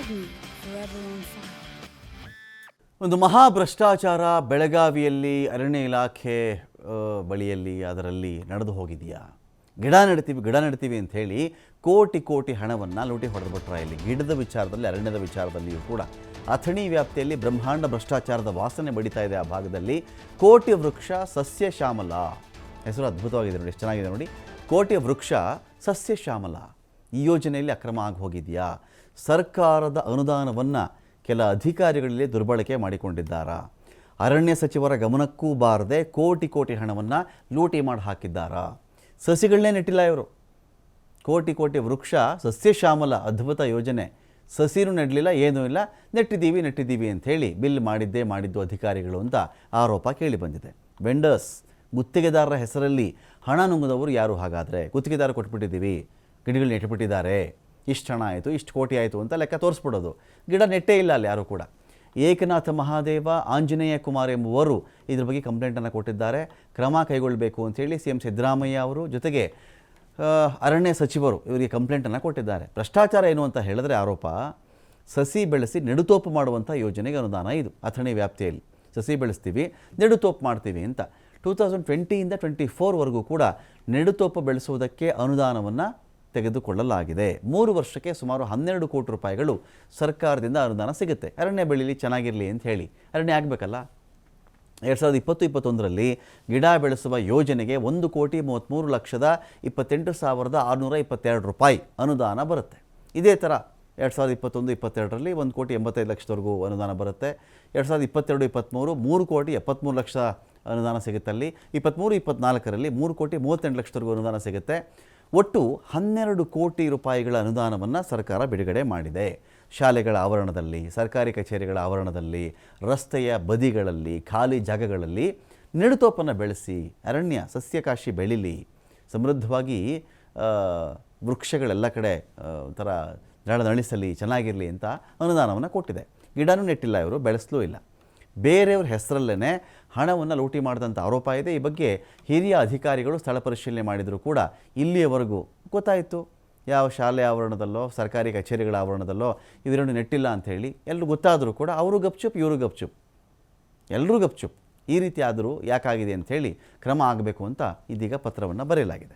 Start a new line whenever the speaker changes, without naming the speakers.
me forever on fire.
ಒಂದು ಮಹಾ ಭ್ರಷ್ಟಾಚಾರ ಬೆಳಗಾವಿಯಲ್ಲಿ ಅರಣ್ಯ ಇಲಾಖೆ ಬಳಿಯಲ್ಲಿ ಅದರಲ್ಲಿ ನಡೆದು ಹೋಗಿದೆಯಾ? ಗಿಡ ನೆಡ್ತೀವಿ ಅಂತ ಹೇಳಿ ಕೋಟಿ ಹಣವನ್ನು ಲೂಟಿ ಹೊಡೆದುಬಿಟ್ರ. ಇಲ್ಲಿ ಗಿಡದ ವಿಚಾರದಲ್ಲಿ, ಅರಣ್ಯದ ವಿಚಾರದಲ್ಲಿಯೂ ಕೂಡ ಅಥಣಿ ವ್ಯಾಪ್ತಿಯಲ್ಲಿ ಬ್ರಹ್ಮಾಂಡ ಭ್ರಷ್ಟಾಚಾರದ ವಾಸನೆ ಬಡಿತಾ ಇದೆ. ಆ ಭಾಗದಲ್ಲಿ ಕೋಟಿ ವೃಕ್ಷ ಸಸ್ಯ ಶ್ಯಾಮಲ ಹೆಸರು ಅದ್ಭುತವಾಗಿದೆ ನೋಡಿ, ಎಷ್ಟು ಚೆನ್ನಾಗಿದೆ ನೋಡಿ. ಕೋಟಿ ವೃಕ್ಷ ಸಸ್ಯ ಶ್ಯಾಮಲ ಈ ಯೋಜನೆಯಲ್ಲಿ ಅಕ್ರಮ ಆಗಿ ಹೋಗಿದೆಯಾ? ಸರ್ಕಾರದ ಅನುದಾನವನ್ನು ಕೆಲ ಅಧಿಕಾರಿಗಳಲ್ಲಿ ದುರ್ಬಳಕೆ ಮಾಡಿಕೊಂಡಿದ್ದಾರಾ? ಅರಣ್ಯ ಸಚಿವರ ಗಮನಕ್ಕೂ ಬಾರದೆ ಕೋಟಿ ಹಣವನ್ನು ಲೂಟಿ ಮಾಡಿ ಹಾಕಿದ್ದಾರಾ? ಸಸಿಗಳನ್ನೇ ನೆಟ್ಟಿಲ್ಲ ಇವರು. ಕೋಟಿ ವೃಕ್ಷ ಸಸ್ಯ ಶ್ಯಾಮಲ ಅದ್ಭುತ ಯೋಜನೆ, ಸಸಿನೂ ನೆಡಲಿಲ್ಲ, ಏನೂ ಇಲ್ಲ, ನೆಟ್ಟಿದ್ದೀವಿ ಅಂಥೇಳಿ ಬಿಲ್ ಮಾಡಿದ್ದು ಅಧಿಕಾರಿಗಳು ಅಂತ ಆರೋಪ ಕೇಳಿ ಬಂದಿದೆ. ವೆಂಡರ್ಸ್, ಗುತ್ತಿಗೆದಾರರ ಹೆಸರಲ್ಲಿ ಹಣ ನುಂಗಿದವರು ಯಾರು? ಹಾಗಾದರೆ ಗುತ್ತಿಗೆದಾರ ಕೊಟ್ಬಿಟ್ಟಿದ್ದೀವಿ, ಗಿಡಗಳು ನೆಟ್ಬಿಟ್ಟಿದ್ದಾರೆ, ಇಷ್ಟು ಹಣ ಆಯಿತು, ಇಷ್ಟು ಕೋಟಿ ಆಯಿತು ಅಂತ ಲೆಕ್ಕ ತೋರಿಸ್ಬಿಡೋದು. ಗಿಡ ನೆಟ್ಟೇ ಇಲ್ಲ ಅಲ್ಲಿ ಯಾರು ಕೂಡ. ಏಕನಾಥ ಮಹಾದೇವ, ಆಂಜನೇಯ ಕುಮಾರ್ ಎಂಬುವರು ಇದ್ರ ಬಗ್ಗೆ ಕಂಪ್ಲೇಂಟನ್ನು ಕೊಟ್ಟಿದ್ದಾರೆ. ಕ್ರಮ ಕೈಗೊಳ್ಳಬೇಕು ಅಂಥೇಳಿ ಸಿ ಎಂ ಸಿದ್ದರಾಮಯ್ಯ ಅವರು ಜೊತೆಗೆ ಅರಣ್ಯ ಸಚಿವರು ಇವರಿಗೆ ಕಂಪ್ಲೇಂಟನ್ನು ಕೊಟ್ಟಿದ್ದಾರೆ. ಭ್ರಷ್ಟಾಚಾರ ಏನು ಅಂತ ಹೇಳಿದ್ರೆ ಆರೋಪ, ಸಸಿ ಬೆಳೆಸಿ ನೆಡುತೋಪು ಮಾಡುವಂಥ ಯೋಜನೆಗೆ ಅನುದಾನ ಇದು. ಅಥಣಿ ವ್ಯಾಪ್ತಿಯಲ್ಲಿ ಸಸಿ ಬೆಳೆಸ್ತೀವಿ, ನೆಡುತೋಪು ಮಾಡ್ತೀವಿ ಅಂತ 2020ಇಂದ 24ವರೆಗೂ ಕೂಡ ನೆಡುತೋಪು ಬೆಳೆಸುವುದಕ್ಕೆ ಅನುದಾನವನ್ನು ತೆಗೆದುಕೊಳ್ಳಲಾಗಿದೆ. 3 ವರ್ಷಕ್ಕೆ ಸುಮಾರು 12 ಕೋಟಿ ರೂಪಾಯಿಗಳು ಸರ್ಕಾರದಿಂದ ಅನುದಾನ ಸಿಗುತ್ತೆ. ಅರಣ್ಯ ಬೆಳೀಲಿ, ಚೆನ್ನಾಗಿರಲಿ ಅಂತ ಹೇಳಿ. ಅರಣ್ಯ ಆಗಬೇಕಲ್ಲ. 2020-21ರಲ್ಲಿ ಗಿಡ ಬೆಳೆಸುವ ಯೋಜನೆಗೆ 1,33,28,622 ರೂಪಾಯಿ ಅನುದಾನ ಬರುತ್ತೆ. ಇದೇ ಥರ 2021-22ರಲ್ಲಿ 1,85,00,000ವರೆಗೂ ಅನುದಾನ ಬರುತ್ತೆ. 2022-23 3,73,00,000 ಅನುದಾನ ಸಿಗುತ್ತಲ್ಲಿ. 23-24ರಲ್ಲಿ 3,38,00,000ವರೆಗೂ ಅನುದಾನ ಸಿಗುತ್ತೆ. ಒಟ್ಟು 12 ಕೋಟಿ ರೂಪಾಯಿಗಳ ಅನುದಾನವನ್ನು ಸರ್ಕಾರ ಬಿಡುಗಡೆ ಮಾಡಿದೆ. ಶಾಲೆಗಳ ಆವರಣದಲ್ಲಿ, ಸರ್ಕಾರಿ ಕಚೇರಿಗಳ ಆವರಣದಲ್ಲಿ, ರಸ್ತೆಯ ಬದಿಗಳಲ್ಲಿ, ಖಾಲಿ ಜಾಗಗಳಲ್ಲಿ ನೆಡುತೋಪನ್ನು ಬೆಳೆಸಿ ಅರಣ್ಯ ಸಸ್ಯಕಾಶಿ ಬೆಳೀಲಿ, ಸಮೃದ್ಧವಾಗಿ ವೃಕ್ಷಗಳೆಲ್ಲ ಕಡೆ ಒಂಥರ ನಳಿಸಲಿ, ಚೆನ್ನಾಗಿರಲಿ ಅಂತ ಅನುದಾನವನ್ನು ಕೊಟ್ಟಿದೆ. ಗಿಡನೂ ನೆಟ್ಟಿಲ್ಲ ಇವರು, ಬೆಳೆಸಲೂ ಇಲ್ಲ. ಬೇರೆಯವ್ರ ಹೆಸರಲ್ಲೇ ಹಣವನ್ನು ಲೂಟಿ ಮಾಡಿದಂಥ ಆರೋಪ ಇದೆ. ಈ ಬಗ್ಗೆ ಹಿರಿಯ ಅಧಿಕಾರಿಗಳು ಸ್ಥಳ ಪರಿಶೀಲನೆ ಮಾಡಿದರೂ ಕೂಡ ಇಲ್ಲಿಯವರೆಗೂ ಗೊತ್ತಾಯಿತು ಯಾವ ಶಾಲೆ ಆವರಣದಲ್ಲೋ, ಸರ್ಕಾರಿ ಕಚೇರಿಗಳ ಆವರಣದಲ್ಲೋ ಇವೆರಡು ನೆಟ್ಟಿಲ್ಲ ಅಂಥೇಳಿ ಎಲ್ಲರೂ ಗೊತ್ತಾದರೂ ಕೂಡ ಅವರು ಗಪ್ಚುಪ್, ಇವರು ಗಪ್ಚುಪ್, ಎಲ್ಲರೂ ಗಪ್ಚುಪ್. ಈ ರೀತಿ ಆದರೂ ಯಾಕಾಗಿದೆ ಅಂಥೇಳಿ ಕ್ರಮ ಆಗಬೇಕು ಅಂತ ಇದೀಗ ಪತ್ರವನ್ನು ಬರೆಯಲಾಗಿದೆ.